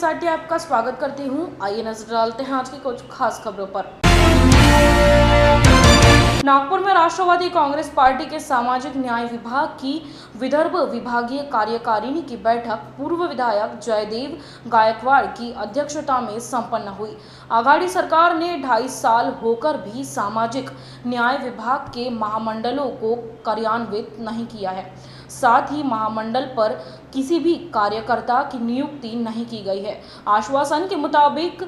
मीडियासाठी आपका स्वागत करती हूं। आइए नजर डालते हैं आज की कुछ खास खबरों पर। नागपुर में राष्ट्रवादी कांग्रेस पार्टी के सामाजिक न्याय विभाग की विदर्भ विभागीय कार्यकारिणी की बैठक पूर्व विधायक जयदेव गायकवाड़ की अध्यक्षता में संपन्न हुई। आघाड़ी सरकार ने 2.5 साल होकर भी सामाजिक न्याय विभाग के महामंडलों को कार्यान्वित नहीं किया है। साथ ही महामंडल पर किसी भी कार्यकर्ता की नियुक्ति नहीं की गई है। आश्वासन के मुताबिक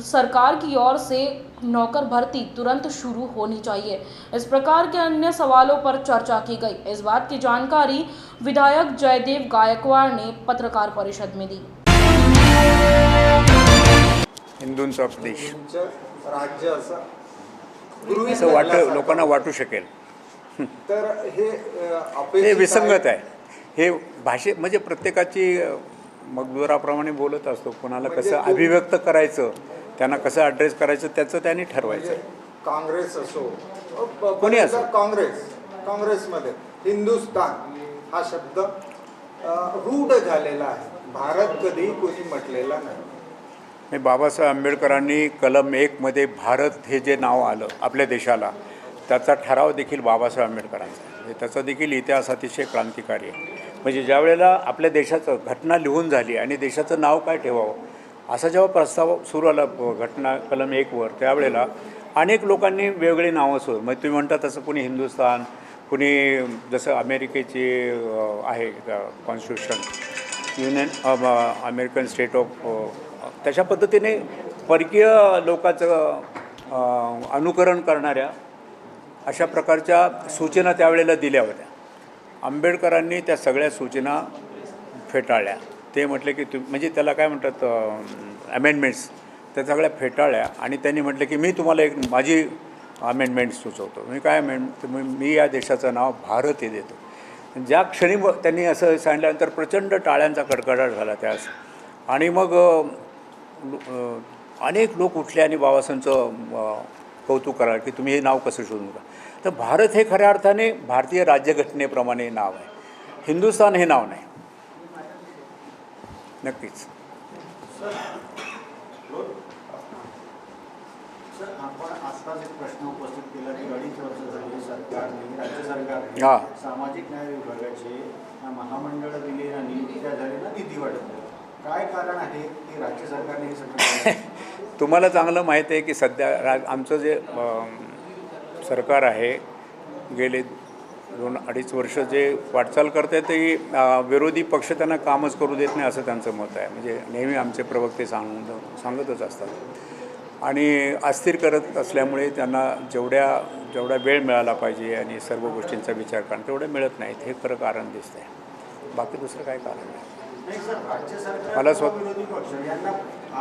सरकार की ओर से नौकर भर्ती तुरंत शुरू होनी चाहिए। इस प्रकार के अन्य सवालों पर चर्चा की गई। इस बात की जानकारी विधायक जयदेव गायकवाड़ ने पत्रकार परिषद में दी। हिंदूंचा प्रदेश राज्य असं लोकांना वाटू शकेल, तर हे विसंगत आहे। हे भाषे म्हणजे प्रत्येकाची मगदुराप्रमाणे बोलत असतो, कोणाला कसं अभिव्यक्त करायचं, त्यांना कसं ॲड्रेस करायचं त्याचं त्यांनी ठरवायचं। काँग्रेस असो कोणी असो, काँग्रेसमध्ये हिंदुस्तान हा शब्द रूढ झालेला आहे। भारत कधी कोणी म्हटलेला नाही। बाबासाहेब आंबेडकरांनी कलम 1 मध्ये भारत हे जे नाव आलं आपल्या देशाला, त्याचा ठराव देखील बाबासाहेब आंबेडकरांचा आहे। त्याचा देखील इतिहास अतिशय क्रांतिकारी आहे। म्हणजे ज्या वेळेला आपल्या देशाचं घटना लिहून झाली आणि देशाचं नाव काय ठेवावं असा जेव्हा प्रस्ताव सुरू आला घटना कलम 1 वर, त्यावेळेला अनेक लोकांनी वेगवेगळी नावं सुरू, म्हणजे तुम्ही म्हणता तसं कुणी हिंदुस्तान, कुणी जसं अमेरिकेची आहे constitution union American state of, तशा पद्धतीने परकीय लोकांचं अनुकरण करणाऱ्या अशा प्रकारच्या सूचना त्यावेळेला दिल्या होत्या। आंबेडकरांनी त्या सगळ्या सूचना फेटाळल्या। ते म्हटले की म्हणजे त्याला काय म्हणतात अमेंडमेंट्स, त्या सगळ्या फेटाळल्या आणि त्यांनी म्हटलं की मी तुम्हाला एक माझी अमेंडमेंट सुचवतो। मी काय मी या देशाचं नाव भारत हे देतो। ज्या क्षणी त्यांनी असं सांगितल्यानंतर प्रचंड टाळ्यांचा कडकडाट झाला त्यास, आणि मग अनेक लोक उठले आणि बाबासाहेबांचं कौतुक कराल की तुम्ही हे नाव कसं शोधून का। तर भारत हे खऱ्या अर्थाने भारतीय राज्यघटनेप्रमाणे नाव आहे, हिंदुस्थान हे नाव नाही। नक्कीच आपण आत्ताच एक प्रश्न उपस्थित केला की 2.5 वर्ष झाली सरकारने, राज्य सरकारने सामाजिक न्याय विभागाचे महामंडळ दिले आणि नियुक्त्या झालेला निधी वाटत नाही। काय कारण आहे की राज्य सरकारने हे सगळं तुम्हाला चांगलं माहीत आहे की सध्या आमचं जे सरकार आहे गेले 2-2.5 वर्ष जे वाटचाल करते ते विरोधी पक्ष त्यांना कामच करू देत नाही असं त्यांचं मत आहे। म्हणजे नेहमी आमचे प्रवक्ते सांगतच असतात आणि अस्थिर करत असल्यामुळे त्यांना जेवढा वेळ मिळाला पाहिजे आणि सर्व गोष्टींचा विचार करणं तेवढं मिळत नाहीत, हे खरं कारण दिसतंय। बाकी दुसरं काय कारण नाही। मला विरोधी पक्ष यांना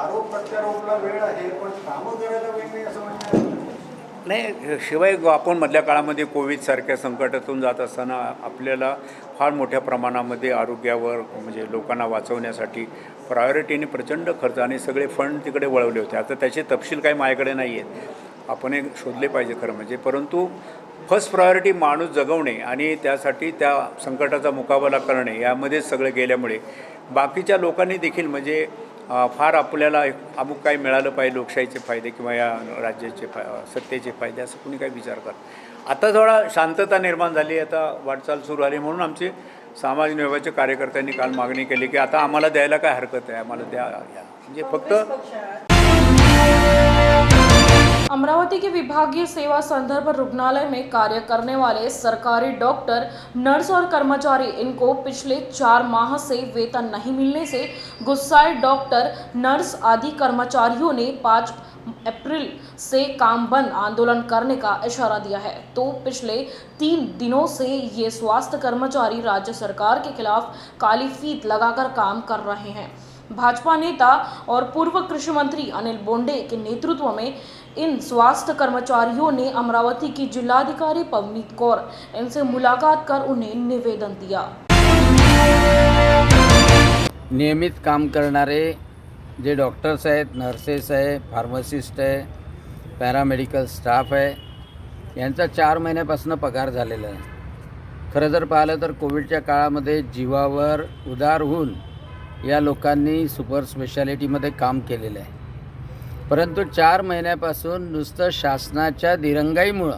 आरोप प्रत्यारोपला वेळ आहे पण कामं करायला वेळ नाही असं म्हणतात नाही। शिवाय आपण मधल्या काळामध्ये कोविडसारख्या संकटातून जात असताना आपल्याला फार मोठ्या प्रमाणामध्ये आरोग्यावर म्हणजे लोकांना वाचवण्यासाठी प्रायोरिटीने प्रचंड खर्च आणि सगळे फंड तिकडे वळवले होते। आता त्याचे तपशील काही माझ्याकडे नाही आहेत, आपण हे शोधले पाहिजे खरं म्हणजे। परंतु फर्स्ट प्रायोरिटी माणूस जगवणे आणि त्यासाठी त्या संकटाचा मुकाबला करणे यामध्येच सगळं गेल्यामुळे बाकीच्या लोकांनी देखील म्हणजे फार आपल्याला अमुक काही मिळालं पाहिजे, लोकशाहीचे फायदे किंवा या राज्याचे सत्तेचे फायदे असं कुणी काही विचार करत। आता थोडा शांतता निर्माण झाली, आता वाटचाल सुरू झाली, म्हणून आमचे सामाजिक न्यायाचे कार्यकर्त्यांनी काल मागणी केली की आता आम्हाला द्यायला काय हरकत आहे, आम्हाला द्या। म्हणजे फक्त अमरावती के विभागीय सेवा संदर्भ रुग्णालय में कार्य करने वाले सरकारी डॉक्टर, नर्स और कर्मचारी इनको पिछले 4 माह से वेतन नहीं मिलने से गुस्साए डॉक्टर, नर्स आदि कर्मचारियों ने 5 अप्रैल से काम बंद आंदोलन करने का इशारा दिया है। तो पिछले 3 दिनों से ये स्वास्थ्य कर्मचारी राज्य सरकार के खिलाफ काली फीत लगाकर काम कर रहे हैं। भाजपा नेता और पूर्व कृषि मंत्री अनिल बोंडे के नेतृत्व में इन स्वास्थ्य कर्मचारियों ने अमरावती की जिलाधिकारी पवनीत कौर इनसे मुलाकात कर उन्हें निवेदन दिया। नियमित काम करणारे जे डॉक्टर्स आहेत, नर्सेस आहे, फार्मासिस्ट आहे, पॅरामेडिकल स्टाफ आहे, यांचा 4 महिन्यापासून पगार झालेला आहे। खरं जर पाहिलं तर कोविडच्या काळामध्ये जीवावर उदार होऊन या लोकांनी सुपर स्पेशालिटीमध्ये काम केलेलं आहे. परंतु 4 महिन्यापासून नुसतं शासनाच्या दिरंगाईमुळं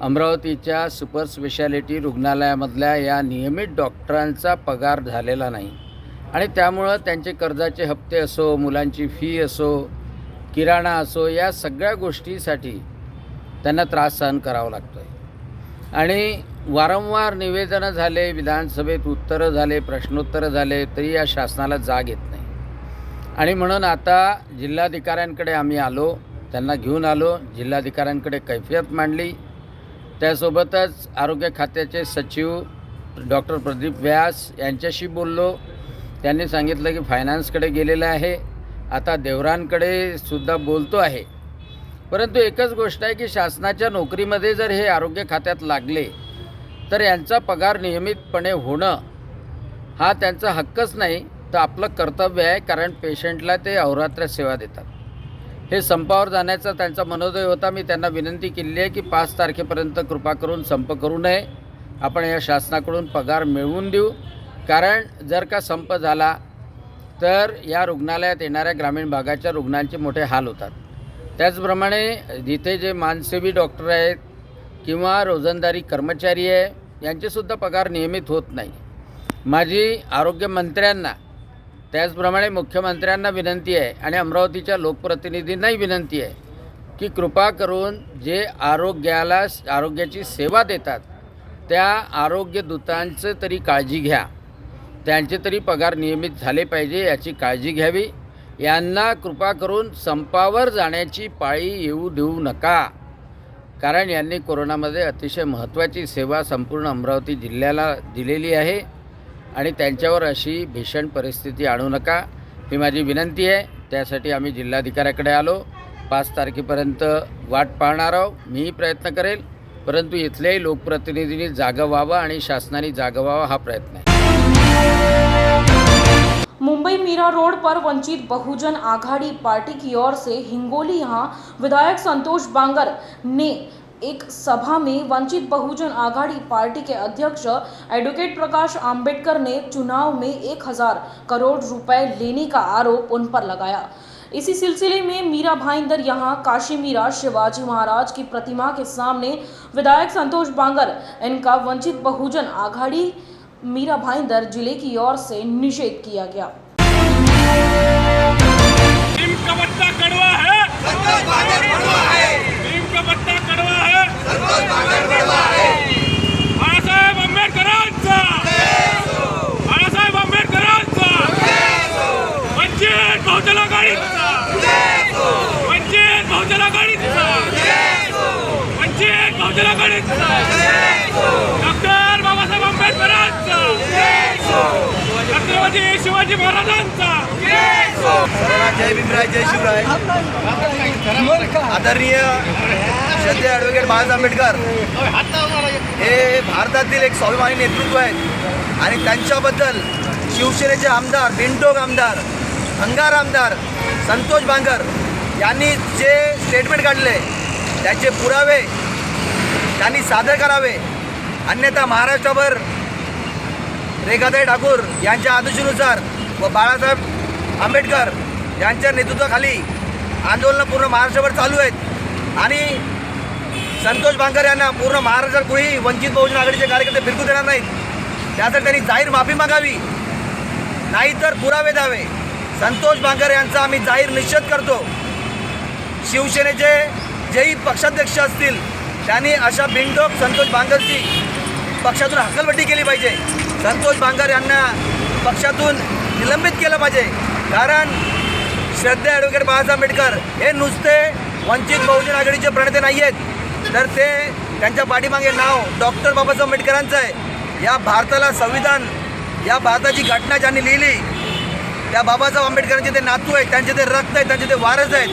अमरावतीच्या सुपर स्पेशालिटी रुग्णालयामधल्या या नियमित डॉक्टरांचा पगार झालेला नाही आणि त्यामुळं त्यांचे कर्जाचे हप्ते असो, मुलांची फी असो, किराणा असो, या सगळ्या गोष्टीसाठी त्यांना त्रास सहन करावा लागतो आहे. आणि वारंवार निवेदनं झाले, विधानसभेत उत्तरं झाले, प्रश्नोत्तरं झाले, तरी या शासनाला जाग येत नाही. आणि म्हणून आता जिल्हाधिकाऱ्यांकडे आम्ही आलो, त्यांना घेऊन आलो, जिल्हाधिकाऱ्यांकडे कैफियत मांडली. त्यासोबतच आरोग्य खात्याचे सचिव डॉक्टर प्रदीप व्यास यांच्याशी बोललो. त्यांनी सांगितलं की फायनान्सकडे गेलेलं आहे, आता देवरांकडे सुद्धा बोलतो आहे. परंतु एकच गोष्ट आहे की शासनाच्या नोकरीमध्ये जर हे आरोग्य खात्यात लागले तर यांचा पगार नियमितपणे होणं हा त्यांचा हक्कच नाही, तर आपलं कर्तव्य आहे. कारण पेशंटला ते अहोरात्र सेवा देतात. हे संपावर जाण्याचा त्यांचा मनोदय होता. मी त्यांना विनंती केली आहे की 5 तारखेपर्यंत कृपा करून संप करू नये, आपण या शासनाकडून पगार मिळवून देऊ. कारण जर का संप झाला तर या रुग्णालयात येणाऱ्या ग्रामीण भागाच्या रुग्णांचे मोठे हाल होतात. त्याचप्रमाणे जिथे जे मानसेवी डॉक्टर आहेत किंवा रोजंदारी कर्मचारी आहे यांचेसुद्धा पगार नियमित होत नाही. माझी आरोग्यमंत्र्यांना त्याचप्रमाणे मुख्यमंत्र्यांना विनंती आहे आणि अमरावतीच्या लोकप्रतिनिधींनाही विनंती आहे की कृपा करून जे आरोग्याची सेवा देतात त्या आरोग्यदूतांचं तरी काळजी घ्या, त्यांचे तरी पगार नियमित झाले पाहिजे याची काळजी घ्यावी. यांना कृपा करून संपावर जाण्याची पाळी येऊ देऊ नका. कारण यांनी कोरोनामध्ये अतिशय महत्त्वाची सेवा संपूर्ण अमरावती जिल्ह्याला दिलेली आहे आणि त्यांच्यावर अशी भीषण परिस्थिती आणू नका, ही माझी विनंती आहे. त्यासाठी आम्ही जिल्हाधिकाऱ्याकडे आलो. 5 तारखेपर्यंत वाट पाहणार आहोत. मीही प्रयत्न करेल, परंतु इथल्याही लोकप्रतिनिधींनी जागं व्हावं आणि शासनाने जागं व्हावं हा प्रयत्न आहे. मुंबई मीरा रोड पर वंचित बहुजन आघाड़ी पार्टी की ओर से हिंगोली यहाँ विधायक संतोष बांगर ने एक सभा में वंचित बहुजन आघाड़ी पार्टी के अध्यक्ष एडवोकेट प्रकाश आंबेडकर ने चुनाव में 1000 करोड़ रुपए लेने का आरोप उन पर लगाया। इसी सिलसिले में मीरा भाईंदर यहाँ काशी मीरा शिवाजी महाराज की प्रतिमा के सामने विधायक संतोष बांगर इनका वंचित बहुजन आघाड़ी मीरा भाईंदर जिले की ओर से निषेध किया गया। नीम का पत्ता कड़वा है, नीम का पत्ता कड़वा है, बाळासाहेब आंबेडकरांचा, बाळासाहेब आंबेडकरांचा, वंचित बहुजन आघाडीचा, वंचित बहुजन आघाडीचा, वंचित बहुजन आघाडीचा, डॉक्टर बाबासाहेब आंबेडकरांचा, छत्रपती शिवाजी महाराजांचा, जय भीमराय जय शिवराय. आदरणीय श्रद्धेय ॲडव्होकेट बाळासाहेब आंबेडकर हे भारतातील एक स्वाभिमानी नेतृत्व आहेत आणि त्यांच्याबद्दल शिवसेनेचे आमदार, बिनटोक आमदार, अंगार आमदार संतोष बांगर यांनी जे स्टेटमेंट काढले त्याचे पुरावे त्यांनी सादर करावे. अन्यथा महाराष्ट्रावर रेखाताई ठाकूर यांच्या आदेशानुसार व बाळासाहेब आंबेडकर यांच्या नेतृत्वाखाली आंदोलनं पूर्ण महाराष्ट्रभर चालू आहेत आणि संतोष बांगर यांना पूर्ण महाराष्ट्रात कोणी वंचित बहुजन आघाडीचे कार्यकर्ते फिरकू देणार नाहीत. त्यासाठी त्यांनी जाहीर माफी मागावी, नाहीतर पुरावे द्यावे. संतोष बांगर यांचा आम्ही जाहीर निषेध करतो. शिवसेनेचे जेही पक्षाध्यक्ष असतील त्यांनी अशा बिनडोक संतोष बांगरची पक्षातून हकलपट्टी केली पाहिजे. संतोष बांगर यांना पक्षातून निलंबित केलं पाहिजे. कारण श्रद्धेय ॲडव्होकेट बाळासाहेब आंबेडकर हे नुसते वंचित बहुजन आघाडीचे प्रणेते नाही आहेत, तर ते त्यांच्या पाठीमागे नाव डॉक्टर बाबासाहेब आंबेडकरांचं आहे. या भारताला संविधान, या भारताची घटना ज्यांनी लिहिली त्या बाबासाहेब आंबेडकरांचे ते नातू आहेत, त्यांचे ते रक्त आहेत, त्यांचे ते वारस आहेत.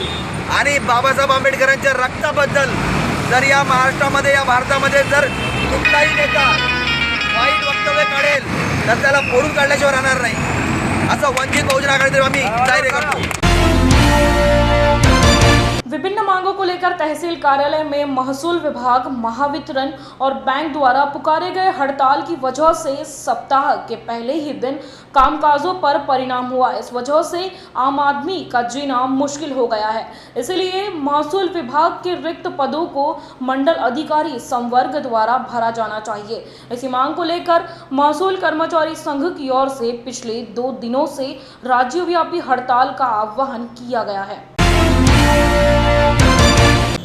आणि बाबासाहेब आंबेडकरांच्या रक्ताबद्दल जर या महाराष्ट्रामध्ये, या भारतामध्ये जर कुठलाही नेता वाईट वक्तव्य काढेल तर त्याला फोडून काढल्याशिवाय राहणार नाही, असं वंचित बहुजन आघाडी आम्ही जाहीर करतो. विभिन्न मांगों को लेकर लेकर तहसील कार्यालय में महसूल विभाग, महावितरण और बैंक द्वारा पुकारे गए हड़ताल की वजह से सप्ताह के पहले ही दिन कामकाजों पर परिणाम हुआ। इस वजह से आम आदमी का जीना मुश्किल हो गया है। इसलिए महसूल विभाग के रिक्त पदों को मंडल अधिकारी संवर्ग द्वारा भरा जाना चाहिए। इसी मांग को लेकर महसूल कर्मचारी संघ की ओर से पिछले 2 दिनों से राज्यव्यापी हड़ताल का आह्वान किया गया है।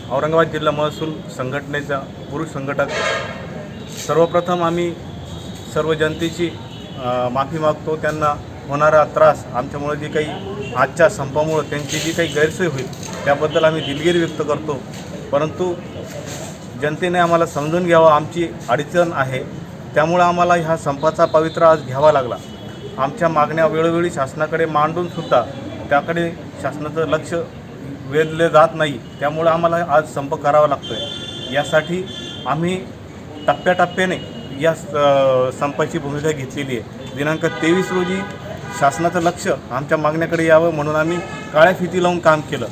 औरंगाबाद जिल्हा महसूल संघटनेचा पुरुष संघटक, सर्वप्रथम आम्ही सर्व जनतेची माफी मागतो। त्यांना होणारा त्रास आमच्यामुळे जी काही आजच्या संपामुळे त्यांची जी काही गैरसोय होईल त्याबद्दल आम्ही दिलगिरी व्यक्त करतो। परंतु जनतेने आम्हाला समजून घ्यावं, आमची अडचण आहे, त्यामुळे आम्हाला ह्या संपाचा पवित्र आज घ्यावा लागला। आमच्या मागण्या वेळोवेळी शासनाकडे मांडून सुद्धा त्याकडे शासनाचं लक्ष वेधले जात नाही, त्यामुळे आम्हाला आज संप करावा लागतो आहे। यासाठी आम्ही टप्प्याटप्प्याने या संपाची भूमिका घेतलेली आहे। दिनांक 23 रोजी शासनाचं लक्ष आमच्या मागण्याकडे यावं म्हणून आम्ही काळ्या फिती लावून काम केलं।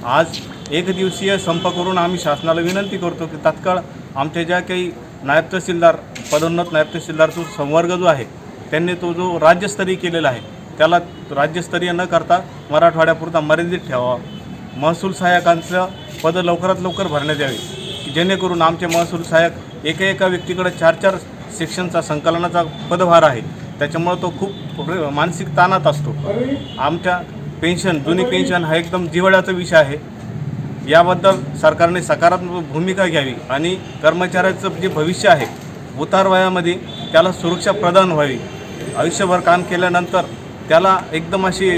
आज एक दिवसीय संप करून आम्ही शासनाला विनंती करतो की तात्काळ आमच्या ज्या काही नायब तहसीलदार, पदोन्नत नायब तहसीलदारचा संवर्ग जो आहे त्यांनी तो जो राज्यस्तरीय केलेला आहे त्याला राज्यस्तरीय न करता मराठवाड्यापुरता मर्यादित ठेवावा। महसूल सहाय्यकांचं पद लवकरात लवकर भरण्यात यावे, जेणेकरून आमचे महसूल सहाय्यक एका व्यक्तीकडे 4-4 सेक्शनचा संकलनाचा पदभार आहे, त्याच्यामुळे तो खूप मानसिक ताणात असतो। आमच्या पेन्शन, जुनी पेन्शन हा एकदम जिव्हाळ्याचा विषय आहे। याबद्दल सरकारने सकारात्मक भूमिका घ्यावी आणि कर्मचाऱ्याचं जे भविष्य आहे उतार वयामध्ये त्याला सुरक्षा प्रदान व्हावी। आयुष्यभर काम केल्यानंतर त्याला एकदम अशी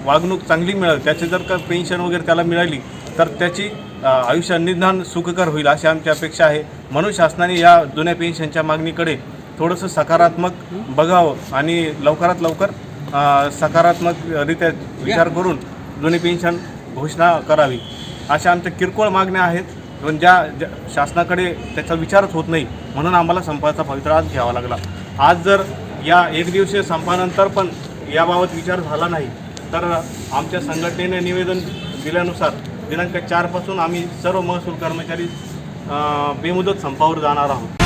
वागणूक चांगली मिळेल, त्याची जर का पेन्शन वगैरे त्याला मिळाली तर त्याची आयुष्य निदान सुखकर होईल अशी आमची अपेक्षा आहे। म्हणून शासनाने या जुन्या पेन्शनच्या मागणीकडे थोडंसं सकारात्मक बघावं आणि लवकरात लवकर सकारात्मकरित्या विचार करून जुनी पेन्शन घोषणा करावी, अशा आमच्या किरकोळ मागण्या आहेत, पण ज्या शासनाकडे त्याचा विचारच होत नाही, म्हणून आम्हाला संपाचा पवित्र आज घ्यावा लागला। आज जर या एक दिवसीय संपानंतर पण याबाबत विचार झाला नाही तर आमच्या संघटनेने निवेदन दिल्यानुसार दिनांक 4 पासून आम्ही सर्व महसूल कर्मचारी बेमुदत संपावर जाणार आहोत।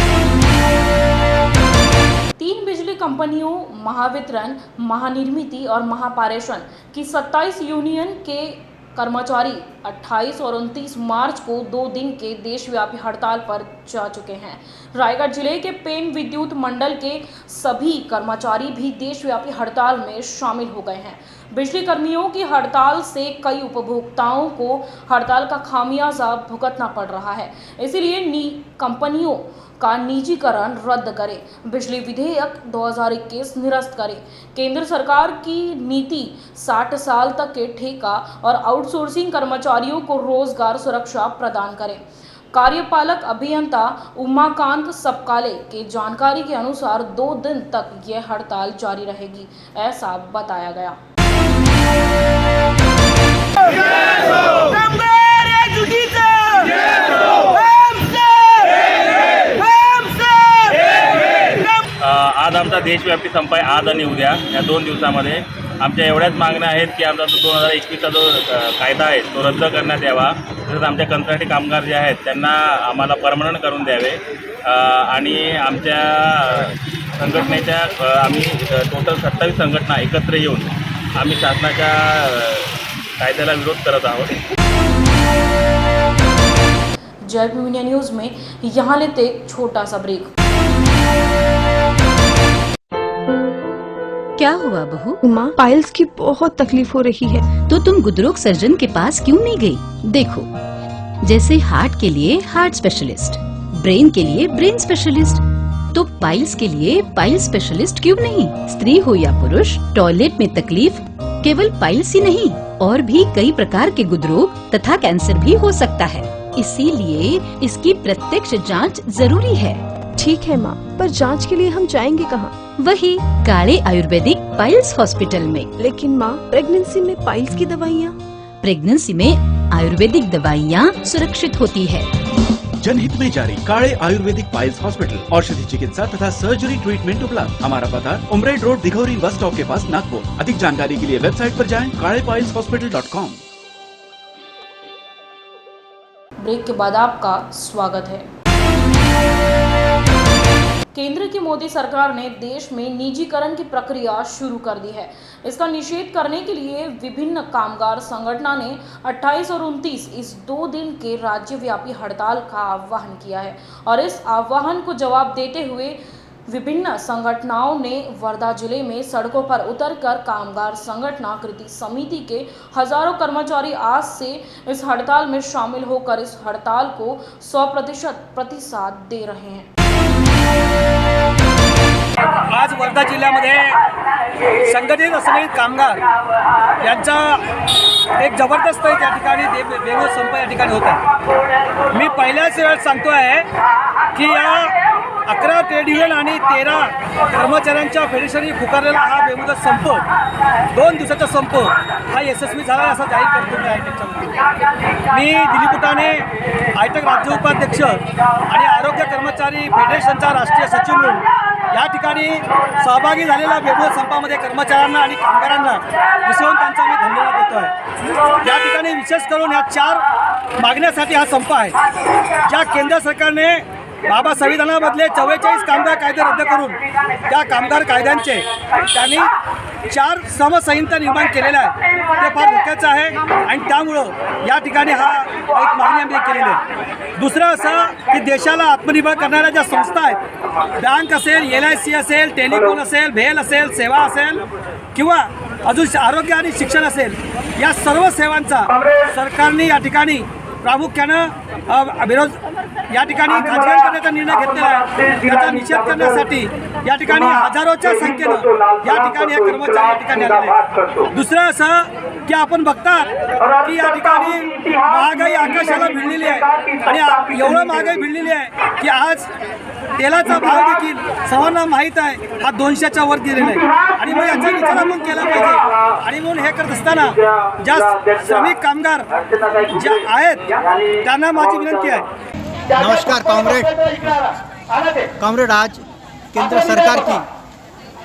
3 बिजली कंपनियों महावितरण, महानिर्मिती और महापारेषण की 27 यूनियन के कर्मचारी 28 और 29 मार्च को 2 दिन के देशव्यापी हड़ताल पर जा चुके हैं। रायगढ़ जिले के पेन विद्युत मंडल के सभी कर्मचारी भी देशव्यापी हड़ताल में शामिल हो गए हैं। बिजली कर्मियों की हड़ताल से कई उपभोक्ताओं को हड़ताल का खामियाजा भुगतना पड़ रहा है। इसीलिए कंपनियों का निजीकरण रद्द करे, बिजली विधेयक 2021 निरस्त करे, केंद्र सरकार की नीति 60 साल तक के ठेका और आउटसोर्सिंग कर्मचारियों को रोजगार सुरक्षा प्रदान करे। कार्यपालक अभियंता उमाकांत सपकाले के जानकारी के अनुसार 2 दिन तक यह हड़ताल जारी रहेगी, ऐसा बताया गया। आज आमचा देशव्यापी संप आहे, आज आणि उद्या या 2 दिवसामध्ये आमच्या एवढ्याच मागण्या आहेत की आमचा 2021चा जो कायदा आहे तो रद्द करण्यात यावा, तसंच आमच्या कंत्राटी कामगार जे आहेत त्यांना आम्हाला परमनंट करून द्यावे आणि आमच्या संघटनेच्या आम्ही टोटल 27 संघटना एकत्र येऊन आम्ही शासनाच्या कायद्याला विरोध करत आहोत। जयपुर मीडिया न्यूज में यहाँ लेते एक छोटा सा ब्रेक। क्या हुआ बहू? माँ, पाइल्स की बहुत तकलीफ हो रही है। तो तुम गुदरोग सर्जन के पास क्यों नहीं गई? देखो, जैसे हार्ट के लिए हार्ट स्पेशलिस्ट, ब्रेन के लिए ब्रेन स्पेशलिस्ट, तो पाइल्स के लिए पाइल स्पेशलिस्ट क्यों नहीं? स्त्री हो या पुरुष, टॉयलेट में तकलीफ केवल पाइल्स ही नहीं और भी कई प्रकार के गुदरोग तथा कैंसर भी हो सकता है। इसीलिए इसकी प्रत्यक्ष जांच जरूरी है। ठीक है माँ, पर जांच के लिए हम जाएंगे कहाँ? वही काले आयुर्वेदिक पाइल्स हॉस्पिटल में। लेकिन माँ, प्रेगनेंसी में पाइल्स की दवाइयाँ? प्रेगनेंसी में आयुर्वेदिक दवाइयाँ सुरक्षित होती है। जनहित में जारी काले आयुर्वेदिक पाइल्स हॉस्पिटल, औषधि चिकित्सा तथा सर्जरी ट्रीटमेंट उपलब्ध। हमारा पता उमरेड रोड, दिघौरी बस स्टॉप के पास, नागपुर। अधिक जानकारी के लिए वेबसाइट पर जाएं kalepileshospital.com। ब्रेक के बाद आपका स्वागत है। केंद्र की मोदी सरकार ने देश में निजीकरण की प्रक्रिया शुरू कर दी है। इसका निषेध करने के लिए विभिन्न कामगार संगठनों ने 28 और 29 इस 2 दिन के राज्यव्यापी हड़ताल का आह्वान किया है और इस आह्वान को जवाब देते हुए विभिन्न संगठनों ने वर्धा जिले में सड़कों पर उतरकर कामगार संगठन कृति समिति के हजारों कर्मचारी आज से इस हड़ताल में शामिल होकर इस हड़ताल को 100% प्रतिसाद दे रहे हैं। आज वर्धा जिल्ह्यामध्ये संघटित असलेले कामगार यांचा एक जबरदस्त या ठिकाणी बेमुदत संप या ठिकाणी होत आहे। मी पहिल्याच वेळेस सांगतो आहे की या 11 ट्रेड युनियन आणि 13 कर्मचाऱ्यांच्या फेडरेशनने पुकारलेला हा बेमुदत संप 2 दिवसाचा संप हा यशस्वी झाला असा जाहीर करतो मी आयटेकच्या वतीने। मी दिलीप बुटाणे आयटेक राज्य उपाध्यक्ष आणि आरोग्य कर्मचारी फेडरेशनचा राष्ट्रीय सचिव म्हणून या ठिकाणी सहभागी झालेल्या बेमुदत संपामध्ये कर्मचाऱ्यांना आणि कामगारांना विसरून त्यांचा मी धन्यवाद देतो आहे। या ठिकाणी विशेष करून या 4 मागण्यासाठी हा संप आहे। ज्या केंद्र सरकारने बाबा संविधानामधले 44 कामगार कायदे रद्द करून त्या कामगार कायद्यांचे त्यांनी 4 समसंहिता निर्माण केलेल्या आहे ते फार धोक्याचं आहे आणि त्यामुळं या ठिकाणी हा एक मागणी आम्ही केलेली आहे। दुसरं असं की देशाला आत्मनिर्भर करणाऱ्या ज्या संस्था आहेत, बँक असेल, LIC असेल, टेलिकॉम असेल, भेल असेल, सेवा असेल किंवा अजून आरोग्य आणि शिक्षण असेल, या सर्व सेवांचा सरकारने या ठिकाणी प्रामुख्यानं विरोध या ठिकाणी खाजगीकरण करण्याचा निर्णय घेतलेला आहे। त्याचा निषेध करण्यासाठी या ठिकाणी हजारोच्या संख्येनं या ठिकाणी हे कर्मचारी या ठिकाणी आलेले आहेत। दुसरं असं की आपण बघतात की या ठिकाणी महागाई आकाशाला भिडलेली आहे आणि एवढं महागाई भिडलेली आहे की आज तेलाचा भाव देखील सर्वांना माहीत आहे हा 200च्या वर गेलेला आहे आणि मग याचा विचार आपण केला पाहिजे। आणि म्हणून हे करत असताना ज्या श्रमिक कामगार ज्या आहेत त्यांना माझी विनंती आहे। नमस्कार कॉमरेड, आज केंद्र सरकार की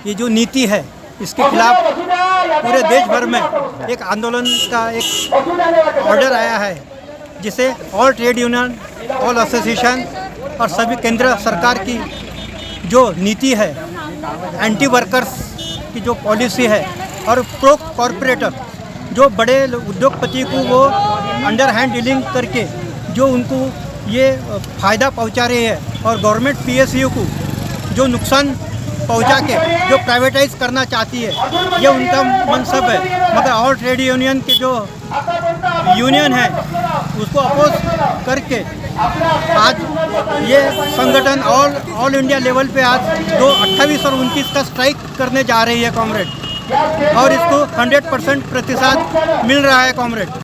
ये जो नीति है इसके खिलाफ पूरे देश भर में एक आंदोलन का एक ऑर्डर आया है, जिसे all trade union, all association और सभी केंद्र सरकार की जो नीति है, एंटी वर्कर्स की जो पॉलिसी है और प्रो कॉरपोरेटर जो बड़े उद्योगपति को वो अंडर हैंड डीलिंग करके जो उनको ये फ़ायदा पहुंचा रही है और गवर्नमेंट PSU को जो नुकसान पहुंचा के जो प्राइवेटाइज करना चाहती है, ये उनका मनसब है। मगर ऑल ट्रेड यूनियन के जो यूनियन है उसको अपोज करके आज ये संगठन ऑल इंडिया लेवल पे आज 28 और 29 का स्ट्राइक करने जा रही है कॉमरेड, और इसको 100% प्रतिशत मिल रहा है कॉमरेड।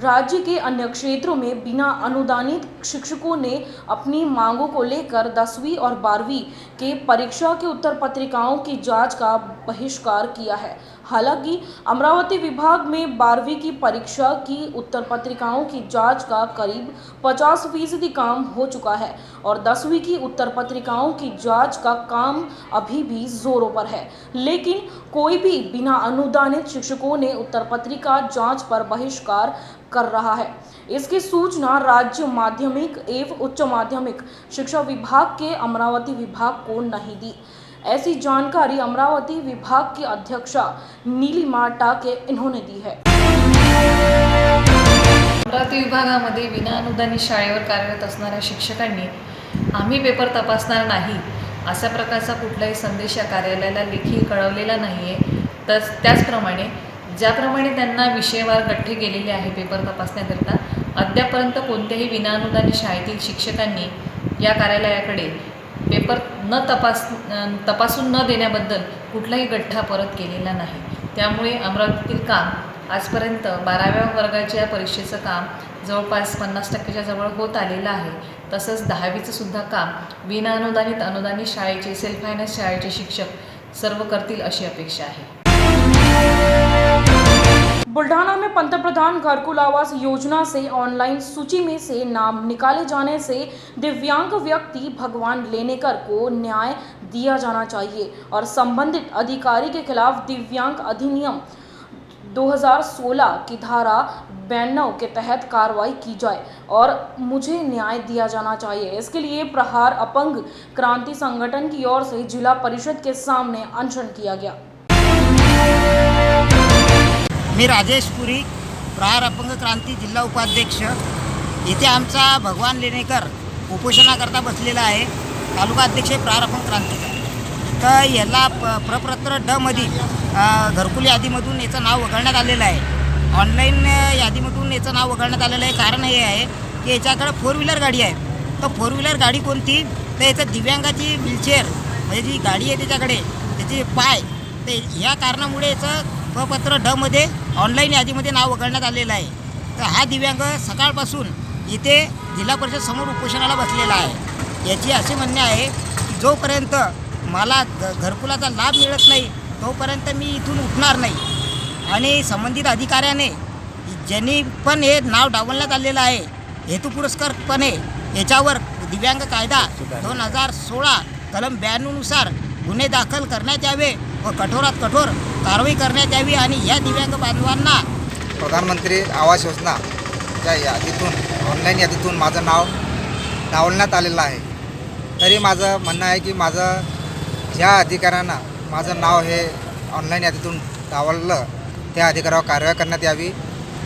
राज्य के अन्य क्षेत्रों में बिना अनुदानित शिक्षकों ने अपनी मांगों को लेकर 10वीं और 12वीं के परीक्षा के उत्तर पत्रिकाओं की जांच का बहिष्कार किया है। हालांकि अमरावती विभाग में 12वीं की परीक्षा की उत्तर पत्रिकाओं की जांच का करीब 50% काम हो चुका है और 10वीं की उत्तर पत्रिकाओं की जांच का काम अभी भी जोरों पर है, लेकिन कोई भी बिना अनुदानित शिक्षकों ने उत्तर पत्रिका जांच पर बहिष्कार कर रहा है। इसकी सूचना राज्य माध्यमिक एवं उच्च माध्यमिक शिक्षा विभाग के अमरावती विभाग को नहीं दी। ऐसी जानकारी अमरावती विभाग की अध्यक्षा नीलिमा टाके इन्होंने दी है। अमरावती विभागामध्ये विनाअनुदानित शाळेवर कार्यरत असणाऱ्या शिक्षकांनी आम्ही पेपर तपासणार नाही अशा प्रकारचा कुठलाही संदेश या कार्यालयाला लेखी कळवलेला नाही आहे। त्याचप्रमाणे ज्याप्रमाणे त्यांना विषयवार गठ्ठे गेलेले आहे पेपर तपासण्याकरिता, अद्यापर्यंत कोणत्याही विनाअनुदानित शाळेतील शिक्षकांनी या कार्यालयाकडे पेपर तपासून न देण्याबद्दल कुठलाही गठ्ठा परत केलेला नाही। त्यामुळे अमरावतीतील काम आजपर्यंत 12व्या वर्गाच्या परीक्षेचं काम जवळपास 50%च्या जवळ होत आलेलं आहे। तसंच 10वीचं सुद्धा काम विनाअनुदानित अनुदानित शाळेचे सेल्फ फायनान्स शाळेचे शिक्षक सर्व करतील अशी अपेक्षा आहे। बुल्ढाना में पंतप्रधान घरकुल आवास योजना से ऑनलाइन सूची में से नाम निकाले जाने से दिव्यांग व्यक्ति भगवान लेनेकर को न्याय दिया जाना चाहिए और संबंधित अधिकारी के खिलाफ दिव्यांग अधिनियम 2016 की धारा 92 के तहत कार्रवाई की जाए और मुझे न्याय दिया जाना चाहिए। इसके लिए प्रहार अपंग क्रांति संगठन की ओर से जिला परिषद के सामने अनशन किया गया। मी राजेश पुरी, प्रहार अपंग क्रांती जिल्हा उपाध्यक्ष। इथे आमचा भगवान लेणेकर उपोषणाकरता बसलेला आहे, तालुका अध्यक्ष प्रहार अपंग क्रांतीचा। तर याला प्रपत्र ड मधील घरकुल यादीमधून याचं नाव वगळण्यात आलेलं आहे। ऑनलाईन यादीमधून याचं नाव वगळण्यात आलेलं आहे। कारण हे आहे की याच्याकडे 4 व्हीलर गाडी आहे। तर 4 व्हीलर गाडी कोणती, तर याचं दिव्यांगाची व्हीलचेअर म्हणजे जी गाडी आहे त्याच्याकडे त्याचे पाय, ते ह्या कारणामुळे याचं प्रपत्र ड मध्ये ऑनलाईन यादीमध्ये नाव वगळण्यात आलेलं आहे। तर हा दिव्यांग सकाळपासून इथे जिल्हा परिषद समोर उपोषणाला बसलेला आहे। याची असे म्हणणे आहे की जोपर्यंत मला घरकुलाचा लाभ मिळत नाही तोपर्यंत मी इथून उठणार नाही। आणि संबंधित अधिकाऱ्याने ज्यांनी पण हे नाव डावलण्यात आलेलं आहे हेतुपुरस्सरपणे याच्यावर दिव्यांग कायदा 2016 कलम 92 नुसार गुन्हे दाखल करण्यात यावे व कठोरात कठोर कारवाई करण्यात यावी। आणि या दिव्यांग बांधवांना प्रधानमंत्री आवास योजनाच्या यादीतून ऑनलाईन यादीतून माझं नाव डावलण्यात आलेलं आहे। तरी माझं म्हणणं आहे की माझं ज्या अधिकाऱ्यांना माझं नाव हे ऑनलाईन यादीतून डावललं त्या अधिकाऱ्यावर कारवाई करण्यात यावी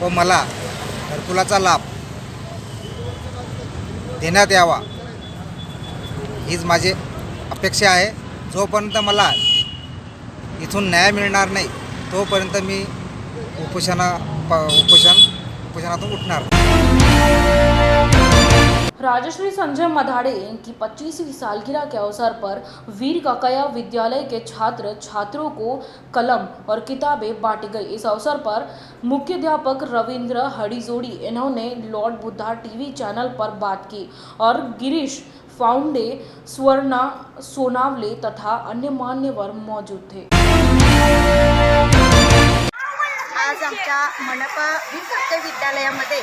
व मला घरकुलाचा लाभ देण्यात यावा हीच माझी अपेक्षा आहे। जोपर्यंत मला इथून न्याय मिळणार नाही तोपर्यंत मी उपोषणातून उठणार। राजश्री संजय मधाड़े की 25वीं सालगिरह के अवसर पर वीर काकया विद्यालय के छात्र छात्रों को कलम और किताबें बांटी गई। इस अवसर पर मुख्याध्यापक रविंद्र हड़ीजोड़ी इन्होंने लॉर्ड बुद्धा टीवी चैनल पर बात की और गिरीश फाउंडे, स्वर्णा सोनावले तथा अन्य मान्यवर मौजूद थे। आज आमच्या मनपा वीर काकया विद्यालयामध्ये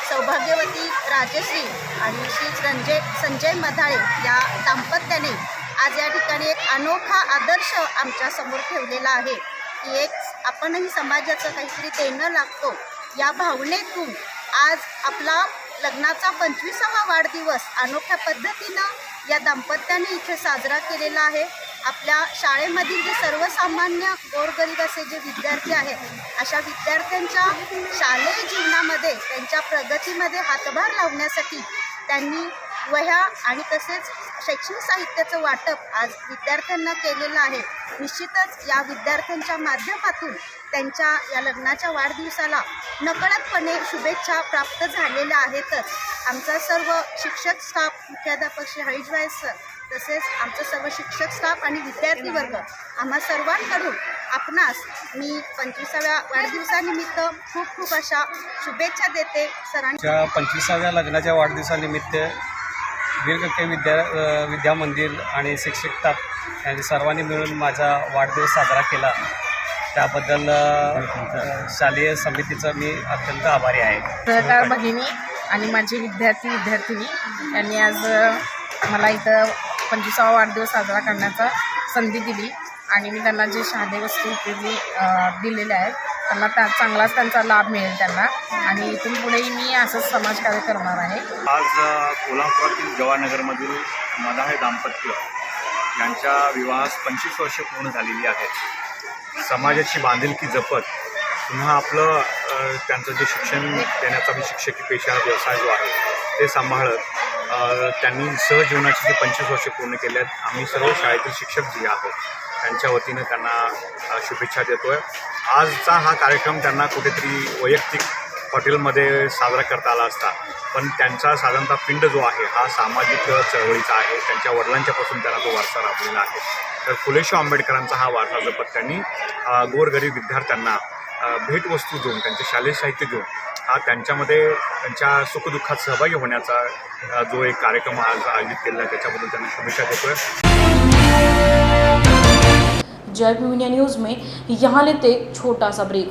सौभाग्यवती राजश्री आणि श्री संजय मधाळे या दाम्पत्याने आज या ठिकाणी एक अनोखा आदर्श आमच्या समोर ठेवलेला आहे की एक आपणही समाजाचं काहीतरी देणं लागतो या भावनेतून आज आपला लग्नाचा 25वा वाढदिवस अनोख्या पद्धतीनं या दाम्पत्याने इथे साजरा केलेला आहे। आपल्या शाळेमधील जे सर्वसामान्य गोरगरीब असे जे विद्यार्थी आहेत अशा विद्यार्थ्यांच्या शालेय जीवनामध्ये त्यांच्या प्रगतीमध्ये हातभार लावण्यासाठी त्यांनी वह्या आणि तसेच शैक्षणिक साहित्याचं वाटप आज विद्यार्थ्यांना केलेलं आहे। निश्चितच या विद्यार्थ्यांच्या माध्यमातून त्यांच्या या लग्नाच्या वाढदिवसाला नकळतपणे शुभेच्छा प्राप्त झालेल्या आहेतच। आमचा सर्व शिक्षक स्टाफ, मुख्याध्यापक श्री हरीशभाई सर तसेच आमचं सर्व शिक्षक स्टाफ आणि विद्यार्थी वर्ग आम्हा सर्वांकडून आपणास मी 25व्या वाढदिवसानिमित्त खूप खूप अशा शुभेच्छा देते। सरांच्या 25व्या लग्नाच्या वाढदिवसानिमित्त वीर काकया विद्या मंदिर आणि शिक्षक स्टाफ यांनी सर्वांनी मिळून माझा वाढदिवस साजरा केला। त्याबद्दल शालेय समितीचं मी अत्यंत आभारी आहे। सहकार भगिनी आणि माझे विद्यार्थिनी यांनी आज मला इथं 25वा वाढदिवस साजरा करण्याचा संधी दिली आणि मी त्यांना जे शालेय वस्तू उपयोगी दिलेल्या आहेत त्यांना चांगलाच त्यांचा लाभ मिळेल त्यांना आणि इथून पुढेही मी असंच समाजकार्य करणार आहे। आज कोल्हापुरातील जवाहरनगरमधील मधाळे दाम्पत्य यांच्या विवाहास 25 वर्षे पूर्ण झालेली आहेत। समाजाची बांधिलकी जपत पुन्हा आपलं त्यांचं जे शिक्षण देण्याचा शिक्षकी पेशा व्यवसाय जो आहे ते सांभाळत त्यांनी सहजीवनाची जे 25 वर्षे पूर्ण केले आहेत। आम्ही सर्व शाळेतील शिक्षक जे आहोत त्यांच्या वतीनं त्यांना शुभेच्छा देतोय। आजचा हा कार्यक्रम त्यांना कुठेतरी वैयक्तिक हॉटेलमध्ये साजरा करता आला असता, पण त्यांचा साधारणतः पिंड जो आहे हा सामाजिक चळवळीचा आहे। त्यांच्या वडिलांच्यापासून त्यांना तो वारसा लाभलेला आहे। तर फुलेशाह आंबेडकरांचा हा वारसा जपत त्यांनी गोरगरीब विद्यार्थ्यांना भेटवस्तू देऊन त्यांचे शालेय साहित्य देऊन हा त्यांच्यामध्ये त्यांच्या सुखदुःखात सहभागी होण्याचा जो एक कार्यक्रम आज आयोजित केलेला आहे त्याच्याबद्दल त्यांना शुभेच्छा देतोय। जयपुर मीडिया न्यूज में यहाँ लेते एक छोटा सा ब्रेक।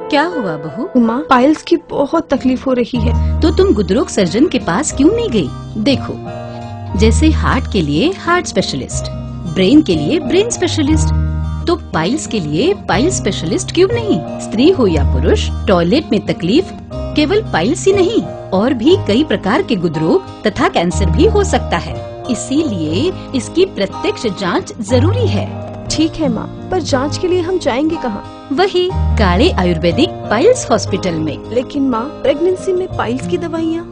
क्या हुआ बहू? माँ, पाइल्स की बहुत तकलीफ हो रही है। तो तुम गुदरोग सर्जन के पास क्यों नहीं गई? देखो, जैसे हार्ट के लिए हार्ट स्पेशलिस्ट, ब्रेन के लिए ब्रेन स्पेशलिस्ट, तो पाइल्स के लिए पाइल स्पेशलिस्ट क्यों नहीं? स्त्री हो या पुरुष, टॉयलेट में तकलीफ, केवल पाइल्स ही नहीं और भी कई प्रकार के गुदरोग तथा कैंसर भी हो सकता है। इसीलिए इसकी प्रत्यक्ष जांच जरूरी है। ठीक है माँ, पर जांच के लिए हम जाएंगे कहाँ? वही काले आयुर्वेदिक पाइल्स हॉस्पिटल में। लेकिन माँ, प्रेगनेंसी में पाइल्स की दवाइयाँ?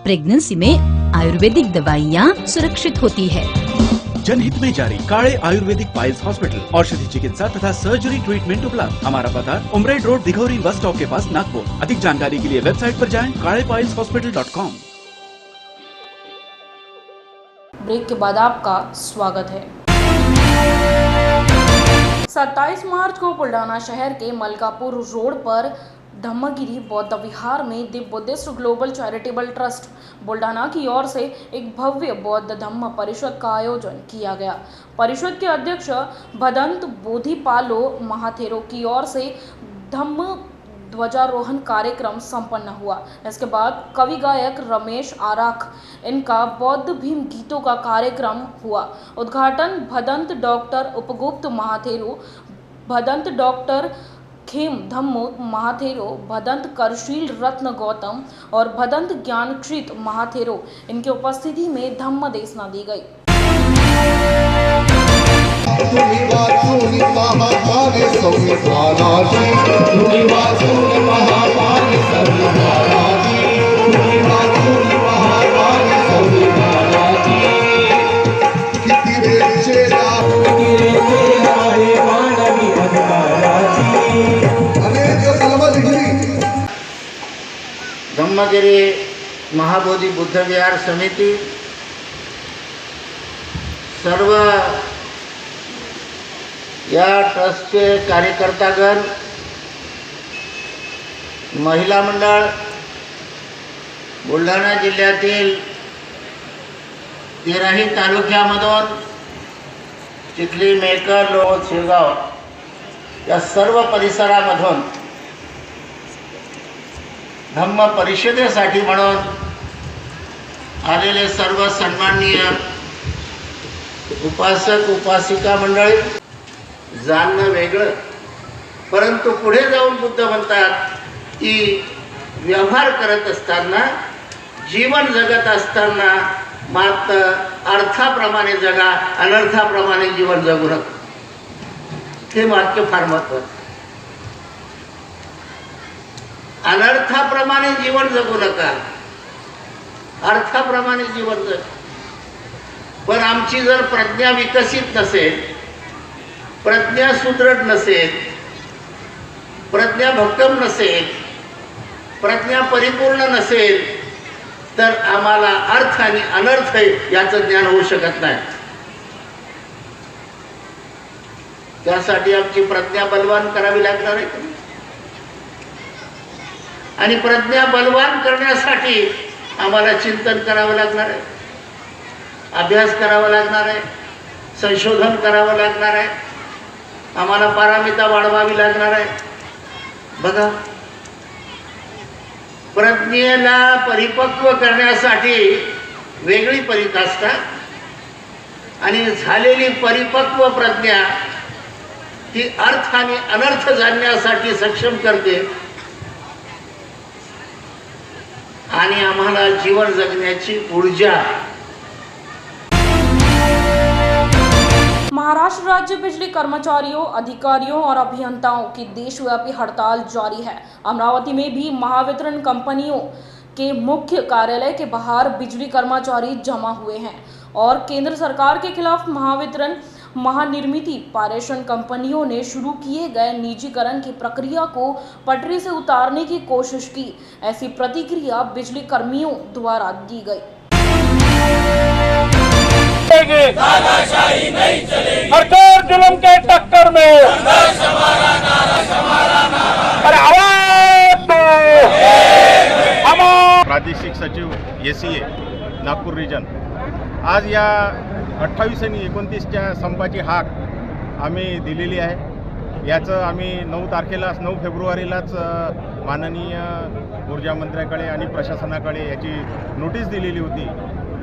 प्रेगनेंसी में आयुर्वेदिक दवाइयाँ सुरक्षित होती है। जनहित में जारी काले आयुर्वेदिक पाइल्स हॉस्पिटल, औषधि चिकित्सा तथा सर्जरी ट्रीटमेंट उपलब्ध। हमारा पता उमरेड रोड, दिघौरी बस स्टॉप के पास, नागपुर। अधिक जानकारी के लिए वेबसाइट पर जाएं kalepileshospital.com। ब्रेक के बाद आपका स्वागत है। 27 मार्च को बुल्ढाना शहर के मलकापुर रोड पर धम्मगिरी बौद्ध विहार में the Buddhist global charitable trust Buldhana की ओर से एक भव्य बौद्ध धम्म परिषद का आयोजन किया गया। परिषद के अध्यक्ष भदंत बोधिपालो महाथेरो की ओर से धम्म ध्वजारोहण कार्यक्रम संपन्न हुआ। इसके बाद कवि गायक रमेश आराख इनका बौद्ध भीम गीतों का कार्यक्रम हुआ। उद्घाटन भदंत डॉक्टर उपगुप्त महाथेरो, भदंत डॉक्टर खेम धम्मो महाथेरो, भदंत करशील रत्न गौतम और भदंत ज्ञानक्षित महाथेरो इनकी उपस्थिति में धम्म देशना दी गई। धम्मगिरी महाबोधि बुद्ध विहार समिति, सर्व या ट्रस्टचे कार्यकर्तागण, महिला मंडळ, बुलढाणा जिल्ह्यातील 13ही तालुक्यामधून चिखली, मेकर, लोह, शेगाव या सर्व परिसरामधून धम्म परिषदेसाठी म्हणून आलेले सर्व सन्माननीय उपासक उपासिका मंडळी, जाणणं वेगळं, परंतु पुढे जाऊन बुद्ध म्हणतात की व्यवहार करत असताना, जीवन जगत असताना मात्र अर्थाप्रमाणे जगा, अनर्थाप्रमाणे जीवन जगू नका. हे वाक्य फार महत्त्वाचं. अनर्थाप्रमाणे जीवन जगू नका, अर्थाप्रमाणे जीवन जग. पण आमची जर प्रज्ञा विकसित नसेल, प्रज्ञा सुदृढ नसेल, प्रज्ञा भक्कम नसेल, प्रज्ञा परिपूर्ण नसेल, तर आम्हाला अर्थ आणि अनर्थ याचं ज्ञान होऊ शकत नाही. त्यासाठी आमची प्रज्ञा बलवान करावी लागणार आहे. आणि प्रज्ञा बलवान करण्यासाठी आम्हाला चिंतन करावं लागणार आहे, अभ्यास करावा लागणार आहे, संशोधन करावं लागणार आहे, आम्हाला पारमिता वाढवावी लागणार आहे. बघा, प्रज्ञेला परिपक्व करण्यासाठी वेगळी परीकाष्ठा आणि झालेली परिपक्व प्रज्ञा ही अर्थ आणि अनर्थ जाणण्यासाठी सक्षम करते आणि आम्हाला जीवन जगण्याची ऊर्जा. महाराष्ट्र राज्य बिजली कर्मचारियों, अधिकारियों और अभियंताओं की देशव्यापी हड़ताल जारी है। अमरावती में भी महावितरण कंपनियों के मुख्य कार्यालय के बाहर बिजली कर्मचारी जमा हुए हैं और केंद्र सरकार के खिलाफ महावितरण, महानिर्मिती, पारेषण कंपनियों ने शुरू किए गए निजीकरण की प्रक्रिया को पटरी से उतारने की कोशिश की। ऐसी प्रतिक्रिया बिजली कर्मियों द्वारा दी गई। हरकत जुल्म के टक्कर में प्रादेशिक सचिव ACA नागपूर रिजन, आज या 28 आणि 29च्या संपाची हाक आम्ही दिलेली आहे. याचं आम्ही 9 फेब्रुवारीलाच माननीय ऊर्जा मंत्र्याकडे आणि प्रशासनाकडे याची नोटीस दिलेली होती.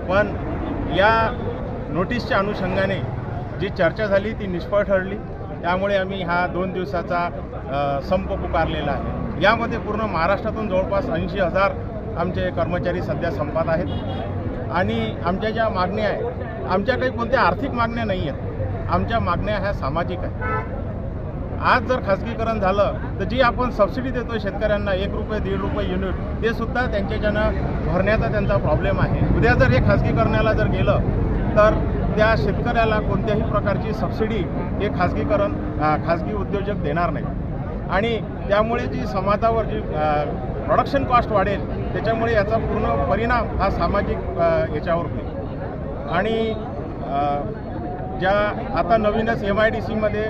पण या नोटीसच्या अनुषंगाने जी चर्चा झाली ती निष्फळ ठरली त्यामुळे आम्ही हा 2 दिवसाचा संप पुकारलेला आहे. यामध्ये पूर्ण महाराष्ट्रातून जवळपास 80,000 आमचे कर्मचारी सध्या संपात आहेत. आणि आमच्या ज्या मागण्या आहेत, आमच्या काही कोणत्या आर्थिक मागण्या नाही आहेत, आमच्या मागण्या ह्या सामाजिक आहेत. आज जर खाजगीकरण झालं तर जी आपण सबसिडी देतो शेतकऱ्यांना 1 रुपये 1.5 रुपये युनिट, ते सुद्धा त्यांच्याच्यानं भरण्याचा त्यांचा प्रॉब्लेम आहे. उद्या जर हे खाजगीकरणाला जर गेलं तर त्या शेतकऱ्याला कोणत्याही प्रकारची सबसिडी हे खाजगी उद्योजक देणार नाही. आणि त्यामुळे जी समाजावर जी प्रोडक्शन कॉस्ट वाढेल, त्याच्यामुळे याचा पूर्ण परिणाम हा सामाजिक याच्यावर होईल. आणि ज्या आता नवीनच MIDCमध्ये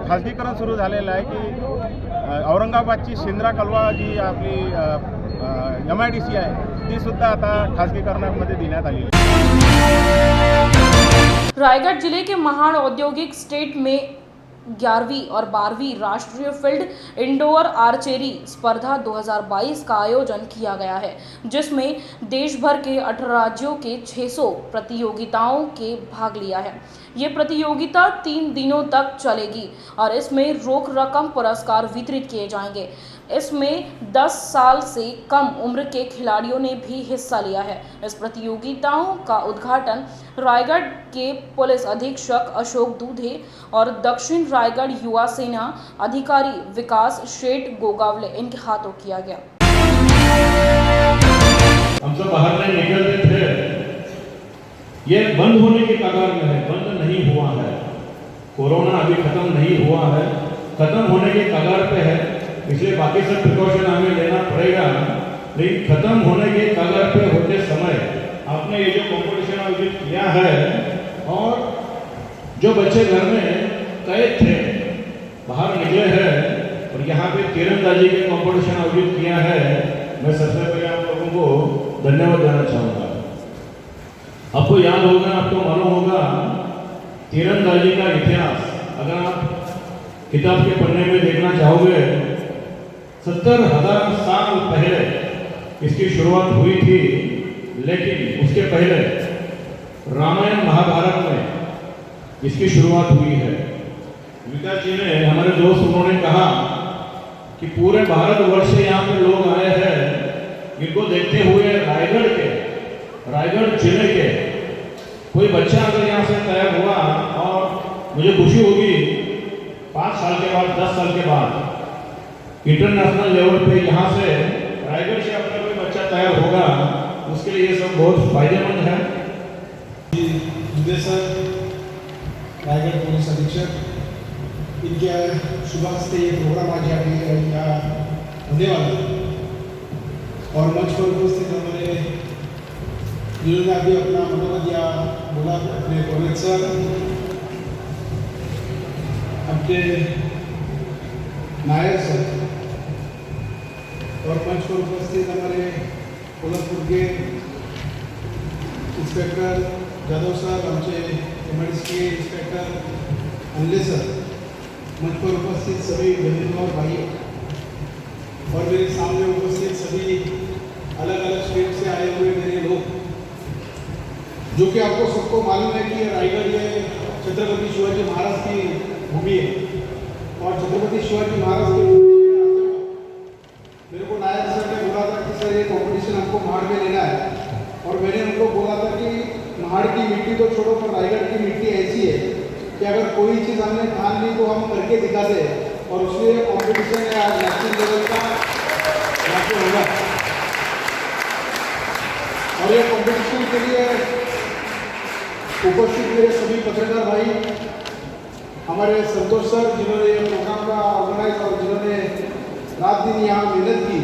खाजगीकरण सुरू झालेलं आहे की औरंगाबादची शेंद्रा कलवा जी आपली MIDC आहे ती सुद्धा आता खाजगीकरणामध्ये देण्यात आलेली आहे. रायगढ़ जिले के महाड़ औद्योगिक स्टेट में 11वीं और 12वीं राष्ट्रीय फील्ड इंडोर आर्चरी स्पर्धा 2022 का आयोजन किया गया है, जिसमें देश भर के 18 राज्यों के 600 प्रतियोगिताओं के भाग लिया है। ये प्रतियोगिता 3 दिनों तक चलेगी और इसमें रोक रकम पुरस्कार वितरित किए जाएंगे। इसमें 10 साल से कम उम्र के खिलाड़ियों ने भी हिस्सा लिया है। इस प्रतियोगिताओं का उद्घाटन रायगढ़ के पुलिस अधीक्षक अशोक दूधे और दक्षिण रायगढ़ युवा सेना अधिकारी विकास शेठ गोगावले इनके हाथों किया गया। हम सब बाहर नहीं निकलते थे, ये बंद होने की कगार में है, बंद नहीं हुआ है। कोरोना अभी खत्म नहीं हुआ है, खत्म होने की कगार पे है, इसलिए बाकी सब प्रिकॉशन हमें लेना पड़ेगा। लेकिन खत्म होने के कगार पे होते समय आपने ये जो कंपटीशन आयोजित किया है और जो बच्चे घर में कैद थे बाहर निकले हैं और यहाँ पे तीरंदाजी के कंपटीशन आयोजित किया है, मैं सबसे पहले आप लोगों को धन्यवाद देना चाहूँगा। आपको याद होगा, आपको मालूम होगा तीरंदाजी का इतिहास अगर आप किताब के पन्ने में देखना चाहोगे 70,000 साल पहले इसकी शुरुआत हुई थी। लेकिन उसके पहले रामायण महाभारत में इसकी शुरुआत हुई है। विकास जी ने, हमारे दोस्त, उन्होंने कहा कि पूरे भारतवर्ष से यहाँ पे लोग आए हैं, इनको देखते हुए रायगढ़ जिले के कोई बच्चा अगर यहाँ से तैयार हुआ और मुझे खुशी होगी 5 साल के बाद 10 साल के बाद इंटरनेशनल लेवल पे यहाँ से रायगढ़ से अपना कोई बच्चा तैयार होगा, उसके लिए ये सब बहुत फायदेमंद है। सर, रायगढ़ पुलिस अधीक्षक, इनके शुभ हस्ते ये प्रोग्राम आज यहाँ होने वाला और मंच पर उपस्थित हमारे जिन्होंने अभी अपना मनोबल दिया बोला, अपने कॉलेज सर, आपके नायर सर और मंच पर उपस्थित हमारे कोल्हापुर के इंस्पेक्टर जादव सर, आमचे MIDC के इंस्पेक्टर अनले सर, मंच पर उपस्थित सभी बहनों और भाइयों और मेरे सामने उपस्थित सभी अलग अलग स्टेट से आए हुए मेरे लोग, जो कि आपको सबको मालूम है कि रायगढ़ ये छत्रपति शिवाजी महाराज की भूमि है और छत्रपति शिवाजी महाराज की भूमि मेरे को नायक सर ने बोला था कि सर ये कंपटीशन हमको महाड़ में लेना है और मैंने उनको बोला था कि महाड़ की मिट्टी तो छोड़ो, पर रायगढ़ की मिट्टी ऐसी है कि अगर कोई चीज़ हमने ठान ली तो हम करके दिखाते हैं और उसलिए कॉम्पिटिशन है आज नेशनल लेवल का यहाँ पे होगा। और ये कॉम्पिटिशन के लिए उपस्थित मेरे सभी पत्रकार भाई, हमारे संतोष सर जिन्होंने ये प्रोग्राम का ऑर्गेनाइज और जिन्होंने रात दिन यहाँ मेहनत की।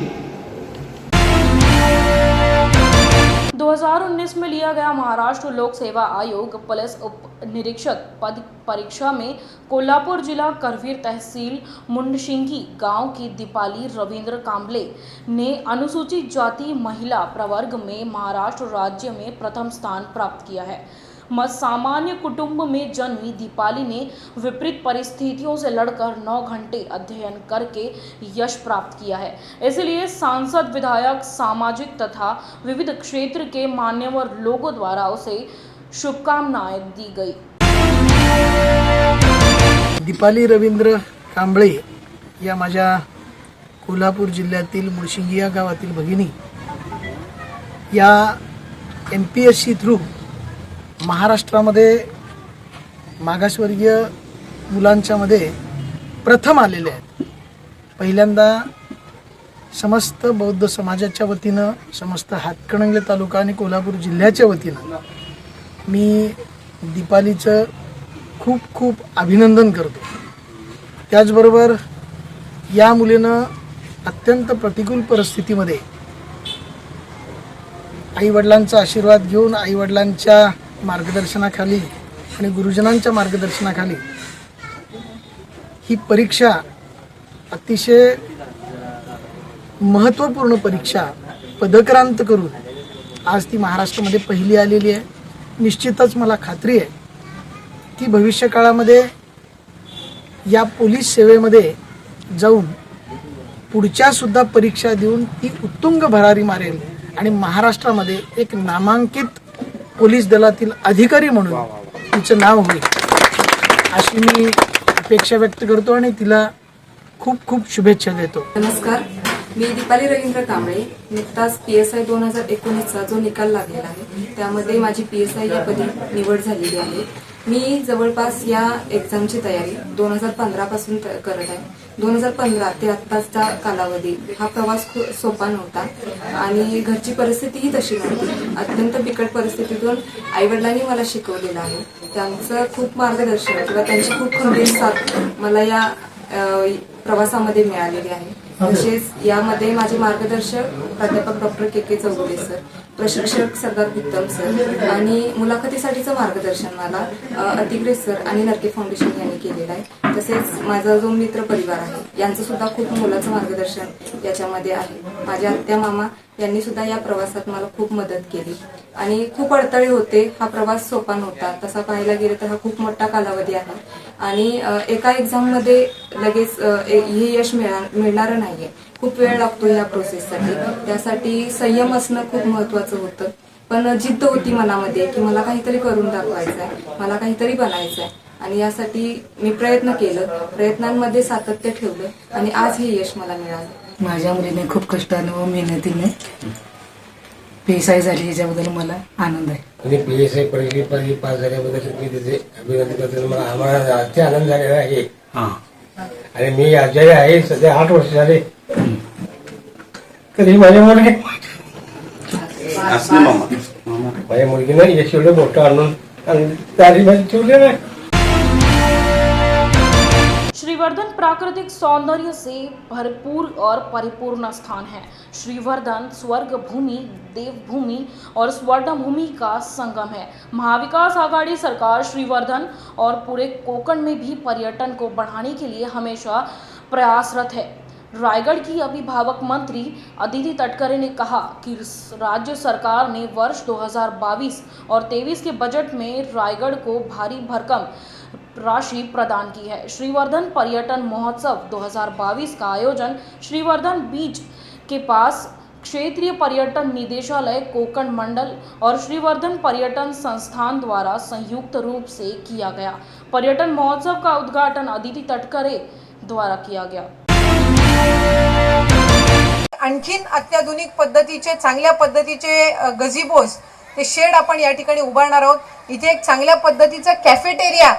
2019 में लिया गया महाराष्ट्र लोक सेवा आयोग पुलिस उप निरीक्षक पद परीक्षा में कोल्हापुर जिला करवीर तहसील मुंडशिंगी गांव की दीपाली रविंद्र कांबले ने अनुसूचित जाति महिला प्रवर्ग में महाराष्ट्र राज्य में प्रथम स्थान प्राप्त किया है। सामान्य कुटुंब में जन्मी दीपाली ने विपरीत परिस्थितियों से लड़कर 9 घंटे अध्ययन करके यश प्राप्त किया है। इसलिए सांसद, विधायक, सामाजिक तथा विविध क्षेत्र के मान्यवर लोगों द्वारा उसे शुभकामनाएं दी गई। दीपाली रवींद्र कांबळे या माझ्या कोल्हापूर जिल्ह्यातील मुळशिंगी या गावातील भगिनी या MPSC थ्रू महाराष्ट्रामध्ये मागासवर्गीय मुलांच्यामध्ये प्रथम आलेले आहेत. पहिल्यांदा समस्त बौद्ध समाजाच्या वतीनं, समस्त हातकणंगले तालुका आणि कोल्हापूर जिल्ह्याच्या वतीनं मी दीपालीचं खूप खूप अभिनंदन करतो. त्याचबरोबर या मुलीनं अत्यंत प्रतिकूल परिस्थितीमध्ये आईवडिलांचा आशीर्वाद घेऊन, आईवडिलांच्या मार्गदर्शनाखाली आणि गुरुजनांच्या मार्गदर्शनाखाली ही परीक्षा अतिशय महत्त्वपूर्ण परीक्षा पदक्रांत करून आज ती महाराष्ट्रामध्ये पहिली आलेली आहे. निश्चितच मला खात्री आहे की भविष्य काळामध्ये या पोलीस सेवेमध्ये जाऊन पुढच्यासुद्धा परीक्षा देऊन ती उत्तुंग भरारी मारेल आणि महाराष्ट्रामध्ये एक नामांकित पोलीस दलातील अधिकारी म्हणून तिचं नाव होईल अशी मी अपेक्षा व्यक्त करतो आणि तिला खूप खूप शुभेच्छा देतो. नमस्कार, मी दीपाली रवींद्र कांबळे. नुकताच PSI 2019चा जो निकाल लागलेला आहे त्यामध्ये माझी PSI या पदी निवड झालेली आहे. मी जवळपास या एक्झामची तयारी 2015 पासून करत आहे. 2015 ते आत्ताचा कालावधी हा प्रवास खूप सोपा नव्हता आणि घरची परिस्थितीही तशी नव्हती. अत्यंत बिकट परिस्थितीतून आईवडिलांनी मला शिकवलेलं आहे. त्यांचं खूप मार्गदर्शन किंवा त्यांची खूप खंबीर साथ मला या प्रवासामध्ये मिळालेली आहे. तसेच यामध्ये माझे मार्गदर्शक प्राध्यापक डॉक्टर KK चौगुले सर, प्रशिक्षक सरदार उत्तम सर आणि मुलाखतीसाठीचं मार्गदर्शन मला अतिग्रे सर आणि नरके फाउंडेशन यांनी केलेलं आहे. तसेच माझा जो मित्र परिवार आहे यांचं सुद्धा खूप मोलाचं मार्गदर्शन याच्यामध्ये आहे. माझ्या आत्या मामा यांनी सुद्धा या प्रवासात मला खूप मदत केली आणि खूप अडथळे होते. हा प्रवास सोपा नव्हता. तसा पाहायला गेलं तर हा खूप मोठा कालावधी आहे आणि एका एक्झाममध्ये लगेच हे यश मिळणारं नाहीये. खूप वेळ लागतो या प्रोसेससाठी. त्यासाठी संयम असणं खूप महत्वाचं होतं. पण जिद्द होती मनामध्ये की मला काहीतरी करून दाखवायचं आहे, मला काहीतरी बनायचं आहे आणि यासाठी मी प्रयत्न केलं. प्रयत्नांमध्ये सातत्य ठेवलं आणि आज हे यश मला मिळालं. माझ्या मुलीने खूप कष्टाने व मेहनतीने PSI झाली याच्याबद्दल मला आनंद आहे. आणि PSI पहिली पास झाल्याबद्दल मी तिथे अभिनंदन करतो. मला आम्हाला अति आनंद झालेला आहे आणि मी आचार्य आहे सध्या 8 वर्ष झाले. तरी माझ्या मुलगीनं यश एवढं मोठं आणून तारीफ ठेवलेलं आहे. श्रीवर्धन प्राकृतिक सौंदर्य से भरपूर और परिपूर्ण स्थान है. श्रीवर्धन स्वर्ग भूमि, देवभूमि और स्वर्ण भूमि का संगम है. महाविकास आघाड़ी सरकार श्रीवर्धन और पूरे कोकण में भी पर्यटन को बढ़ाने के लिए हमेशा प्रयासरत है. रायगढ़ की अभिभावक मंत्री अदिति तटकरे ने कहा कि राज्य सरकार ने वर्ष 2022 और 23 के बजट में रायगढ़ को भारी भरकम राशि प्रदान की है. श्रीवर्धन पर्यटन महोत्सव 2022 का आयोजन श्रीवर्धन बीच के पास क्षेत्रीय पर्यटन निदेशालय कोकण मंडल और श्रीवर्धन पर्यटन संस्थान द्वारा संयुक्त रूप से किया गया. पर्यटन महोत्सव का उद्घाटन अदिति तटकरे द्वारा किया गया. आणखीन अत्याधुनिक पद्धतीचे, चांगल्या पद्धतीचे गझिबोस, ते शेड आपण या ठिकाणी उभारणार आहोत. इथे एक चांगल्या पद्धतीचा कॅफेटेरिया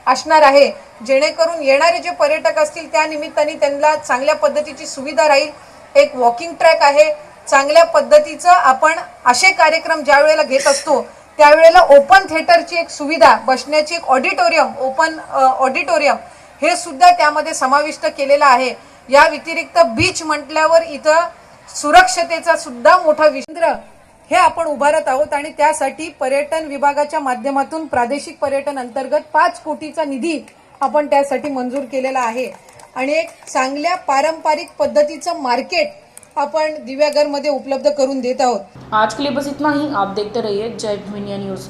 असणार आहे जेणेकरून येणारे जे पर्यटक असतील त्या निमित्ताने त्यांना चांगल्या पद्धतीची सुविधा राहील. एक वॉकिंग ट्रॅक आहे. चांगल्या पद्धतीचं आपण असे कार्यक्रम ज्या वेळेला घेत असतो त्यावेळेला ओपन थिएटरची एक सुविधा, बसण्याची एक ऑडिटोरियम, ओपन ऑडिटोरियम हे सुद्धा त्यामध्ये समाविष्ट केलेलं आहे. या व्यतिरिक्त बीच म्हटल्यावर इथं सुरक्षतेचा सुद्धा मोठा विकेंद्र हे आपण उभारत आहोत आणि त्यासाठी पर्यटन विभागाच्या माध्यमातून प्रादेशिक पर्यटन अंतर्गत 5 कोटीचा निधी आपण त्यासाठी मंजूर केलेला आहे आणि एक चांगल्या पारंपरिक पद्धतीचं मार्केट अपन दिव्याघर मध्ये उपलब्ध करून देत आहोत. आज के लिए बस इतना ही. आप देखते रहिए जय भूमिया न्यूज.